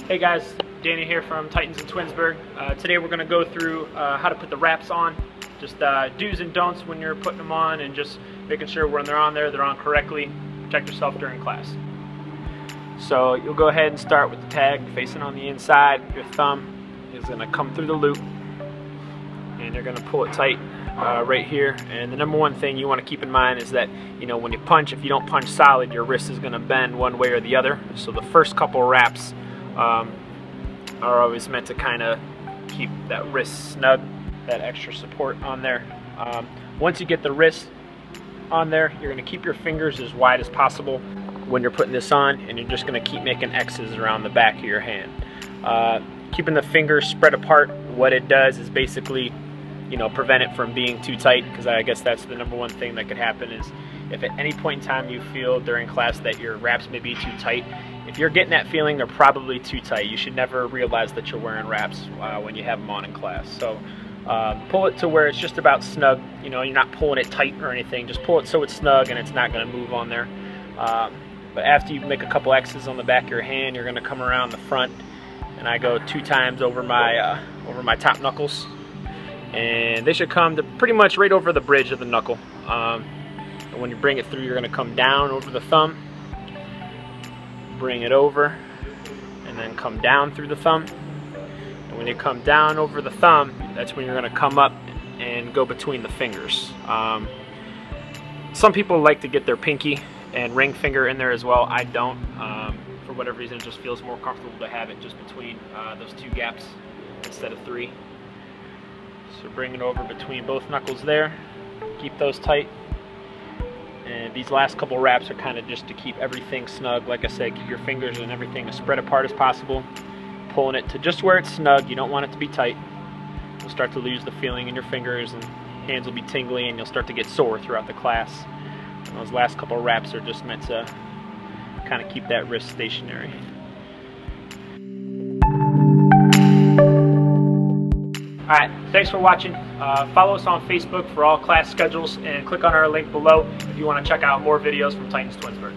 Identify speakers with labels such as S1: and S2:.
S1: Hey guys, Danny here from Titans in Twinsburg. Today we're going to go through how to put the wraps on, just do's and don'ts when you're putting them on, and just making sure when they're on there, they're on correctly. Protect yourself during class. So you'll go ahead and start with the tag facing on the inside. Your thumb is going to come through the loop, and you're going to pull it tight right here. And the number one thing you want to keep in mind is that, when you punch, if you don't punch solid, your wrist is going to bend one way or the other. So the first couple wraps are always meant to kind of keep that wrist snug, that extra support on there. Once you get the wrist on there, you're going to keep your fingers as wide as possible when you're putting this on, and you're just going to keep making X's around the back of your hand. Keeping the fingers spread apart, what it does is basically prevent it from being too tight, because I guess that's the number one thing that could happen is if at any point in time you feel during class that your wraps may be too tight, if you're getting that feeling they're probably too tight, you should never realize that you're wearing wraps when you have them on in class. So pull it to where it's just about snug. You're not pulling it tight or anything, just pull it so it's snug and it's not going to move on there. But after you make a couple X's on the back of your hand, you're going to come around the front, and I go 2 times over my top knuckles, and they should come to pretty much right over the bridge of the knuckle. And when you bring it through, you're going to come down over the thumb, bring it over, and then come down through the thumb. And when you come down over the thumb, that's when you're going to come up and go between the fingers. Some people like to get their pinky and ring finger in there as well. I don't. For whatever reason, it just feels more comfortable to have it just between those 2 gaps instead of 3. So bring it over between both knuckles there. Keep those tight. And these last couple wraps are kind of just to keep everything snug. Like I said, keep your fingers and everything as spread apart as possible. Pulling it to just where it's snug. You don't want it to be tight. You'll start to lose the feeling in your fingers, and hands will be tingly, and you'll start to get sore throughout the class. And those last couple wraps are just meant to kind of keep that wrist stationary. Alright, thanks for watching. Follow us on Facebook for all class schedules, and click on our link below if you want to check out more videos from Titans Twinsburg.